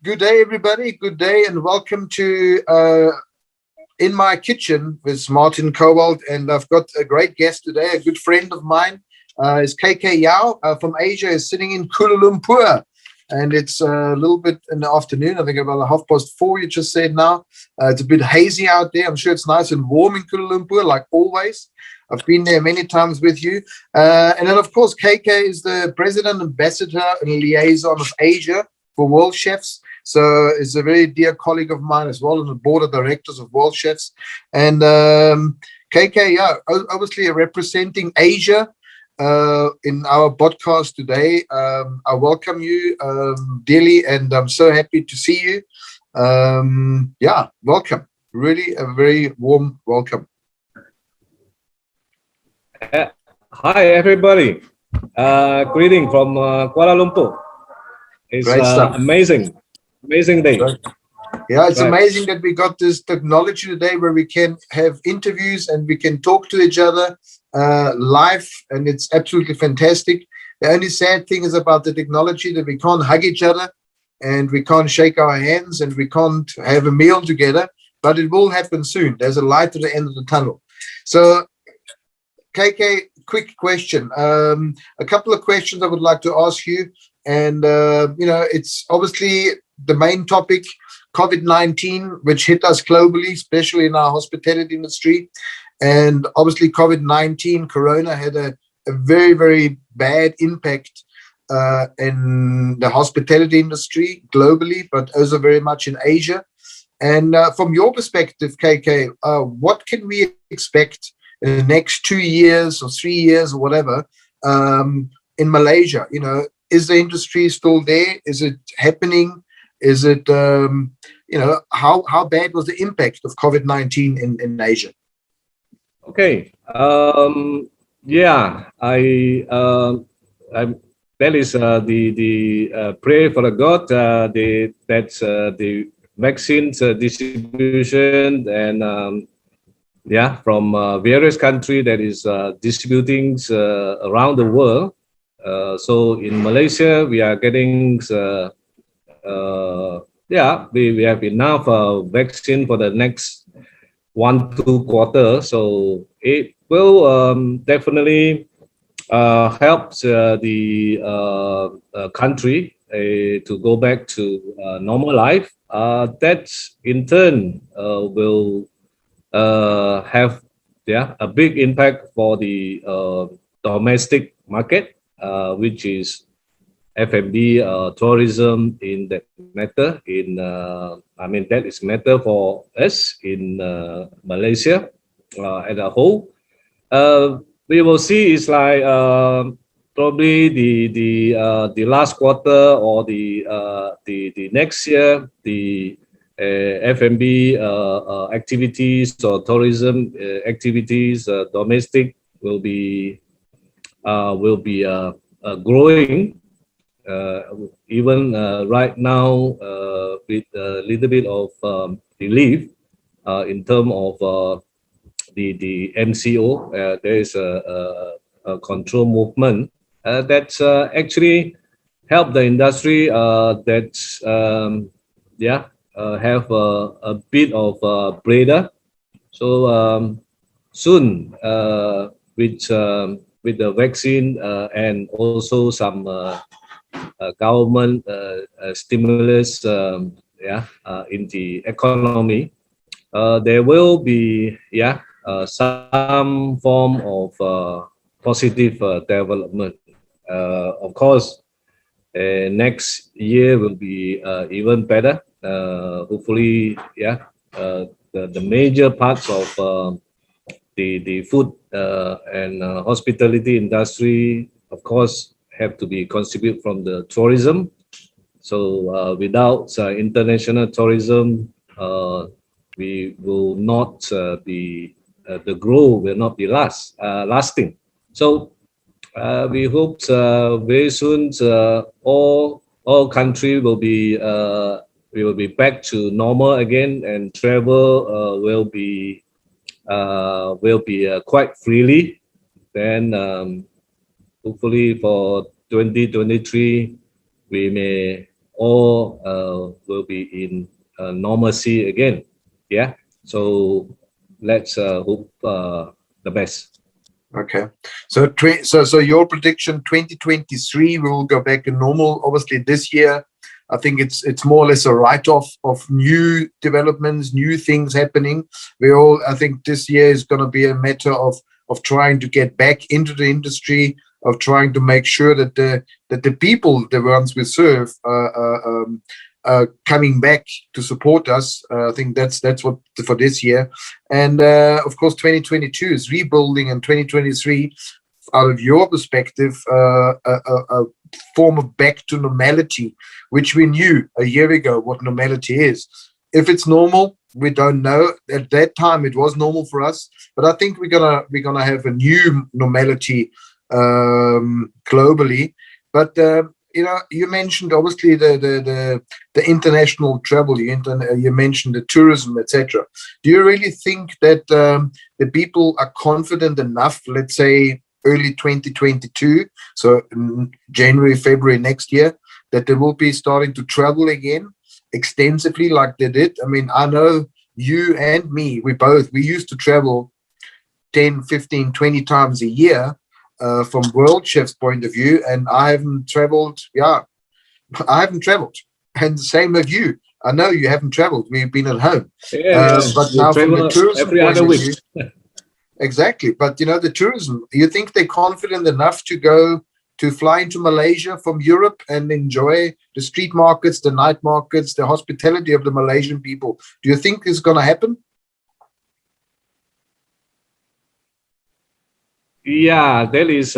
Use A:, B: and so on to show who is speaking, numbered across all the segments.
A: Good day, everybody. Good day, and welcome to In My Kitchen with Martin Kobald. And I've got a great guest today, a good friend of mine. Is KK Yau from Asia, is sitting in Kuala Lumpur. And it's a little bit in the afternoon, I think about 4:30, you just said now. It's a bit hazy out there. I'm sure it's nice and warm in Kuala Lumpur, like always. I've been there many times with you. And then, of course, KK is the President Ambassador and Liaison of Asia for Worldchefs. So is a very dear colleague of mine as well on the board of directors of Worldchefs. And KK, yeah, obviously representing Asia in our podcast today. I welcome you dearly, and I'm so happy to see you. Yeah, welcome. Really a very warm welcome.
B: Hi, everybody. Greeting from Kuala Lumpur. It's amazing day.
A: Right. Yeah, it's amazing that we got this technology today where we can have interviews and we can talk to each other live, and it's absolutely fantastic. The only sad thing is about the technology that we can't hug each other and we can't shake our hands and we can't have a meal together, but it will happen soon. There's a light at the end of the tunnel. So KK, quick question. A couple of questions I would like to ask you. And, it's obviously the main topic, COVID-19, which hit us globally, especially in our hospitality industry. And obviously COVID-19, Corona had a very, very bad impact in the hospitality industry globally, but also very much in Asia. And from your perspective, KK, what can we expect in the next 2 years or 3 years or whatever in Malaysia? Is the industry still there? Is it happening? Is it, how bad was the impact of COVID-19 in Asia?
B: Okay. Yeah, that is the prayer for the God. That's the vaccines distribution, and from various countries that is distributing around the world. So in Malaysia, we are getting, we have enough vaccine for the next 1-2 quarters. So it will definitely help the country to go back to normal life. That in turn will have a big impact for the domestic market, which is F&B, tourism in that matter. That is matter for us in Malaysia as a whole. We will see is like probably the last quarter or the next year, the F&B activities or tourism activities, domestic will be growing. Even right now, with a little bit of relief in terms of the MCO, there is a control movement that's actually helped the industry. Have a bit of breather. So soon, with the vaccine and also some government stimulus in the economy, there will be some form of positive development. Of course, next year will be even better. Hopefully, the major parts of the food and hospitality industry, of course, have to be contribute from the tourism. So without international tourism, we will not be the growth will not be lasting. So we hope very soon all country will be back to normal again, and travel will be quite freely. Then hopefully for 2023 we may all will be in normalcy again. Yeah. So let's hope the best.
A: Okay. So, so your prediction, 2023, we will go back to normal. Obviously, this year, I think it's more or less a write-off of new developments, new things happening. I think this year is going to be a matter of trying to get back into the industry, of trying to make sure that the people, the ones we serve, coming back to support us. I think that's what for this year, and of course 2022 is rebuilding, and 2023, out of your perspective, a form of back to normality, which we knew a year ago what normality is. If it's normal, we don't know. At that time, it was normal for us, but I think we're gonna have a new normality globally. But you mentioned obviously the international travel. You mentioned the tourism, etc. Do you really think that the people are confident enough, let's say early 2022, so January, February next year, that they will be starting to travel again extensively like they did? I mean, I know you and me, we used to travel 10, 15, 20 times a year from Worldchefs point of view, and I haven't traveled. Yeah, I haven't traveled, and the same with you. I know you haven't traveled. We've been at home, but now from the tourism
B: every
A: point
B: other
A: of
B: week.
A: view, exactly. But the tourism. You think they're confident enough to fly into Malaysia from Europe and enjoy the street markets, the night markets, the hospitality of the Malaysian people? Do you think it's going to happen?
B: Yeah, that is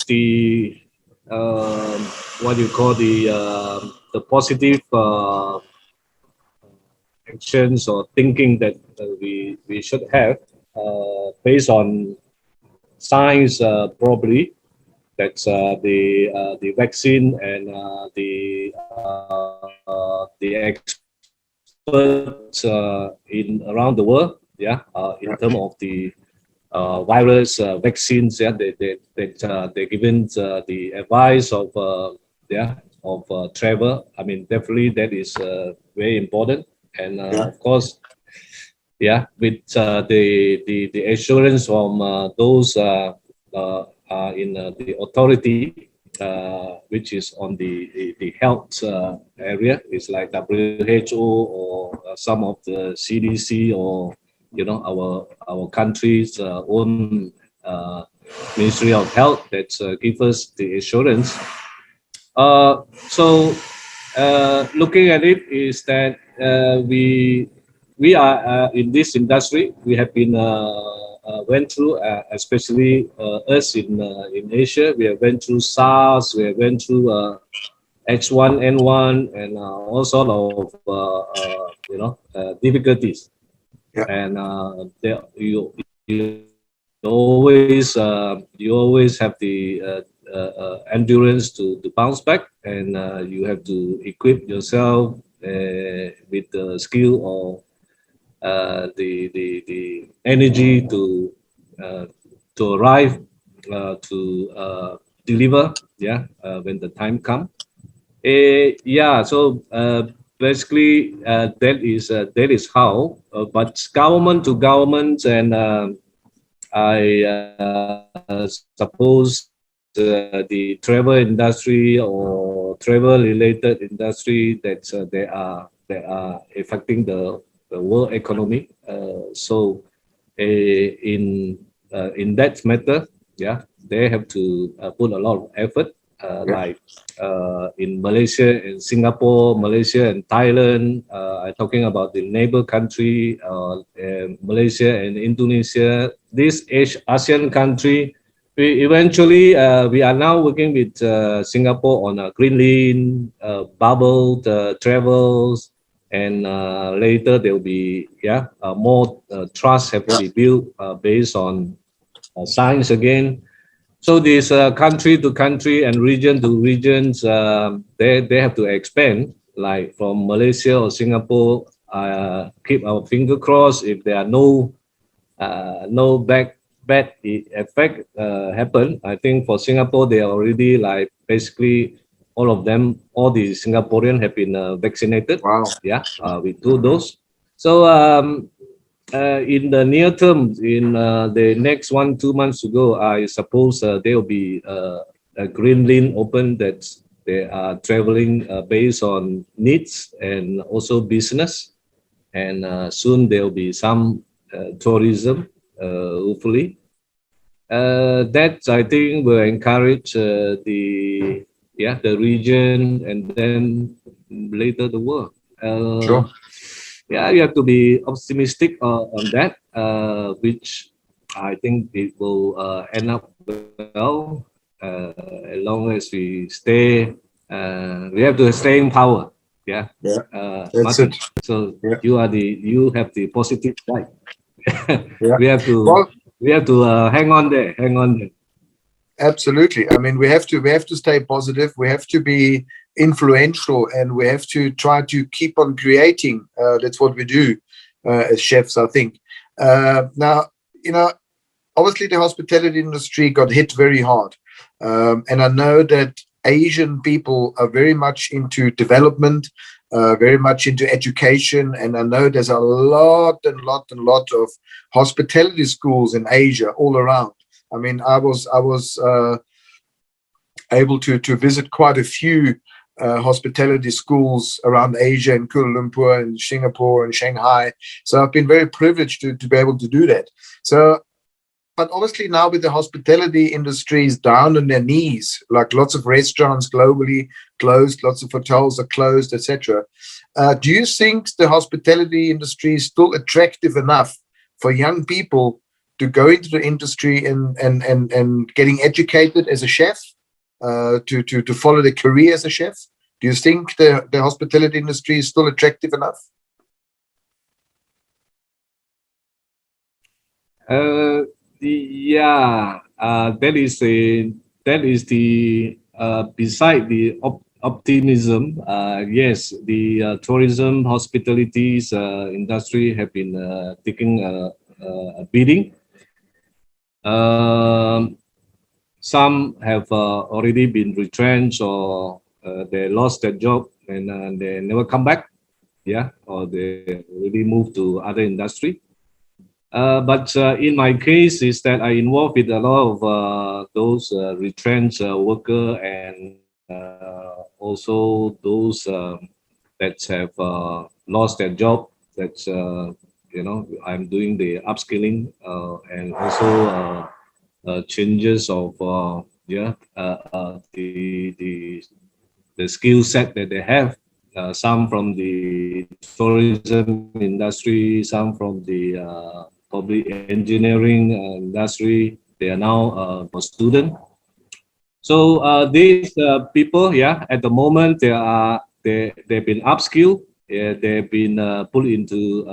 B: the what you call the positive actions or thinking that we should have based on science, probably. That's the vaccine and the experts in around the world, in terms of the virus vaccines, they're given the advice of travel. I mean, definitely that is very important, and of course, with the assurance from those in the authority, which is on the health area, is like WHO or some of the CDC, or our country's own Ministry of Health that give us the assurance. So looking at it is that we are in this industry. We have been went through, especially us in Asia. We have went through SARS. We have went through H1N1 and all sort of difficulties. And you always have the endurance to bounce back, and you have to equip yourself with the skill or the energy to arrive, to deliver, when the time comes. So basically that is how, but government to government, and I suppose the travel industry or travel related industry that they are affecting the world economy. So in that matter, they have to put a lot of effort, like in Malaysia and Singapore, Malaysia and Thailand. I'm talking about the neighbor country, Malaysia and Indonesia. This ASEAN country, we are now working with Singapore on a green lane, bubble travels, and later there will be more trust have to be built based on science again. So this country to country and region to regions, they have to expand. Like from Malaysia or Singapore, keep our finger crossed. If there are no bad effect happen, I think for Singapore they are already like basically all of them, all the Singaporean have been vaccinated.
A: Wow.
B: Yeah, with 2 doses. So in the near term, in the next 1-2 months to go, I suppose there will be a green lane open that they are traveling based on needs and also business. And soon there will be some tourism, hopefully. That I think will encourage the region and then later the world.
A: Sure.
B: Yeah, you have to be optimistic on that, which I think it will end up well as long as we stay. We have to stay in power. Yeah,
A: That's
B: Martin.
A: it.
B: So
A: Yeah.
B: you have the positive side.
A: Yeah.
B: We have to hang on there.
A: Absolutely. I mean, we have to stay positive. We have to be influential, and we have to try to keep on creating. That's what we do as chefs, I think. Now, obviously the hospitality industry got hit very hard, and I know that Asian people are very much into development, very much into education, and I know there's a lot of hospitality schools in Asia all around. I mean, I was able to visit quite a few hospitality schools around Asia, in Kuala Lumpur and Singapore and Shanghai. So I've been very privileged to be able to do that. So, but obviously now with the hospitality industries down on their knees, like lots of restaurants globally closed, lots of hotels are closed, etc. Do you think the hospitality industry is still attractive enough for young people to go into the industry and getting educated as a chef, to follow their career as a chef? Do you think the hospitality industry is still attractive enough?
B: That is the beside the optimism. Yes, the tourism hospitalities industry have been taking a beating. Some have already been retrenched, or they lost their job and they never come back. Yeah, or they already moved to other industry. But in my case is that I involved with a lot of those retrenched worker, and also those that have lost their job. That's I'm doing the upskilling and also changes of the skill set that they have. Some from the tourism industry, some from the probably engineering industry. They are now a student. So these people, at the moment they've been upskilled. They've been put into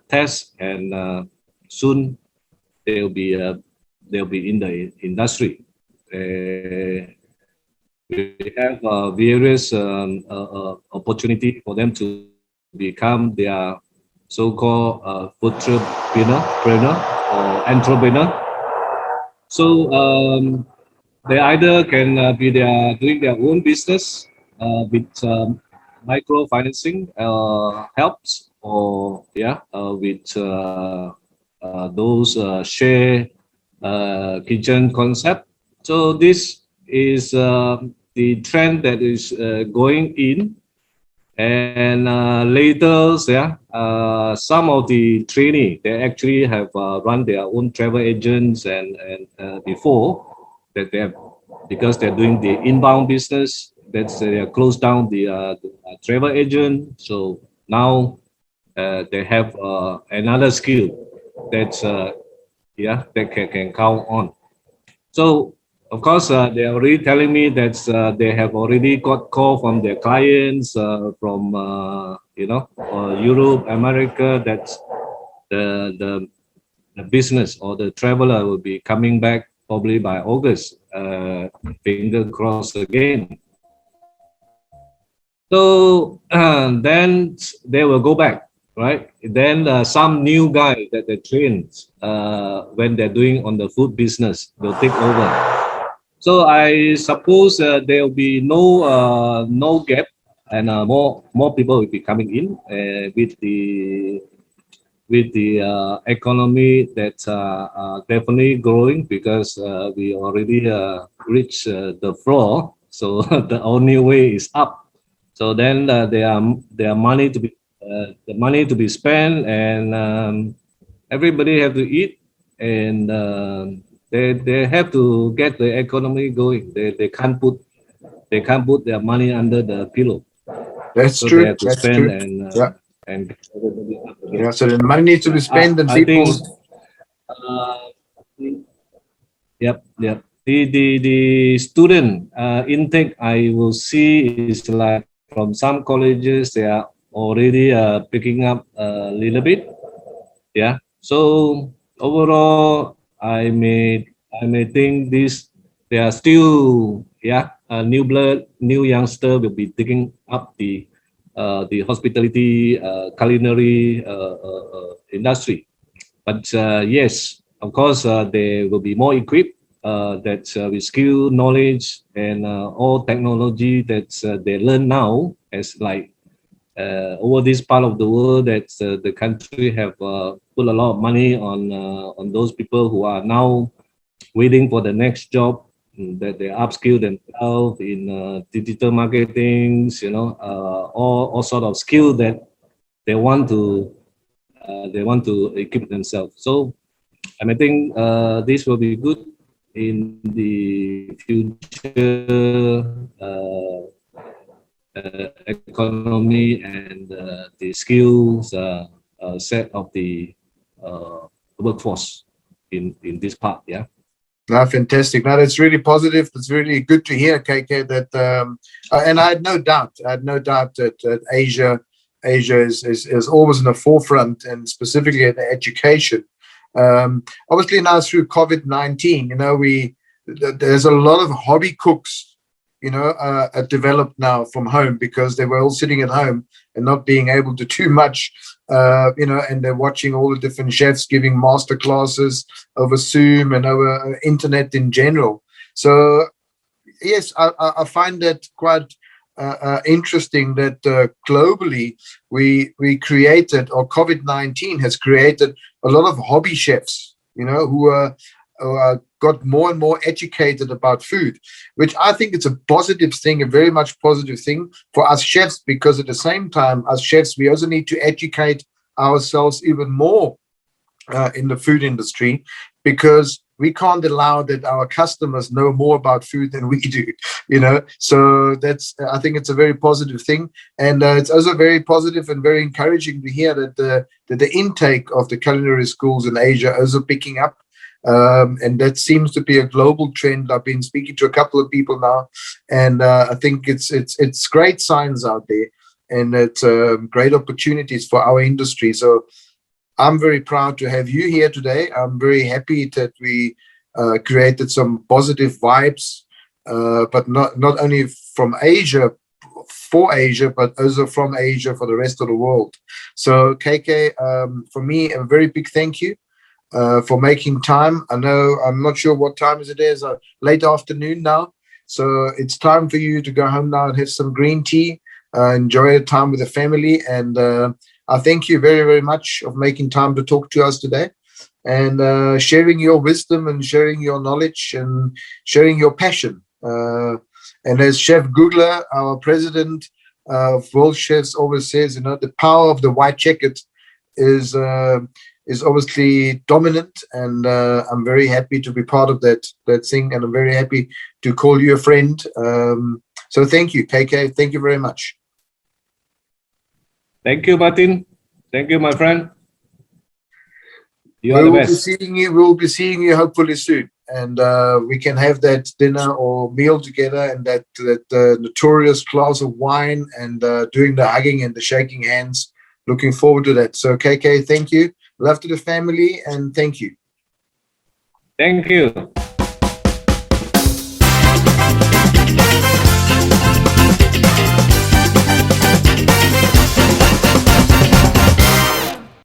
B: tests, and soon they'll be in the industry. We have various opportunity for them to become their so-called food entrepreneur or entrepreneur. So they either can be doing their own business with microfinancing helps, or with those share kitchen concept. So this is the trend that is going in, and later, some of the trainee, they actually have run their own travel agents, and before that they have, because they're doing the inbound business, that's they are closed down the travel agent. So now they have another skill that's that can count on. So of course they are already telling me that they have already got call from their clients from Europe, America, that the business or the traveler will be coming back probably by August. Finger crossed again. So then they will go back, right? Then some new guy that they trained when they're doing on the food business will take over. So I suppose there will be no gap, and more people will be coming in with the economy that's definitely growing, because we already reached the floor. So the only way is up. So then there are money to be the money to be spent, and everybody have to eat, and they have to get the economy going. They can't put their money under the pillow.
A: That's
B: So they
A: true.
B: have to
A: That's
B: spend
A: true.
B: and
A: Yeah.
B: and get everybody up again.
A: Yeah. So the money needs to be spent, and
B: I
A: people.
B: think, uh, yep. The student intake I will see is like from some colleges, they are already picking up a little bit. Yeah. So overall, I may think this, there are still, new blood, new youngster will be taking up the hospitality, culinary industry. But yes, of course, they will be more equipped, with skill, knowledge, and all technology that they learn now, as like over this part of the world, that the country have put a lot of money on those people who are now waiting for the next job, that they upskill themselves in digital marketing, all sort of skill that they want to equip themselves. So I think this will be good in the future economy, and the skills set of the workforce in this part. Yeah.
A: No, fantastic. No, that's really positive. It's really good to hear, KK, that and I had no doubt. That Asia is always in the forefront, and specifically in education. Obviously now through COVID-19, there's a lot of hobby cooks, developed now from home, because they were all sitting at home and not being able to do much, and they're watching all the different chefs giving master classes over Zoom and over internet in general. So yes, I find that quite interesting, that globally we created, or COVID-19 has created, a lot of hobby chefs, who got more and more educated about food, which I think it's a positive thing, a very much positive thing for us chefs, because at the same time, as chefs, we also need to educate ourselves even more in the food industry, because we can't allow that our customers know more about food than we do, so I think it's a very positive thing. And it's also very positive and very encouraging to hear that the intake of the culinary schools in Asia is also picking up. And that seems to be a global trend. I've been speaking to a couple of people now, and I think it's great signs out there, and it's great opportunities for our industry. So I'm very proud to have you here today. I'm very happy that we created some positive vibes, but not only from Asia, for Asia, but also from Asia for the rest of the world. So KK, for me, a very big thank you for making time. I know, I'm not sure what time it is, late afternoon now. So it's time for you to go home now and have some green tea, enjoy the time with the family. And I thank you very, very much of making time to talk to us today, and sharing your wisdom and sharing your knowledge and sharing your passion. And as Chef Googler, our president of Worldchefs, always says, the power of the white jacket is obviously dominant, and I'm very happy to be part of that thing, and I'm very happy to call you a friend. So thank you, KK. Thank you very much.
B: Thank you, Martin. Thank you, my friend. You
A: we
B: are the
A: will
B: best.
A: We'll be seeing you hopefully soon, and we can have that dinner or meal together, and that notorious glass of wine, and doing the hugging and the shaking hands. Looking forward to that. So KK, thank you. Love to the family, and thank you.
B: Thank you.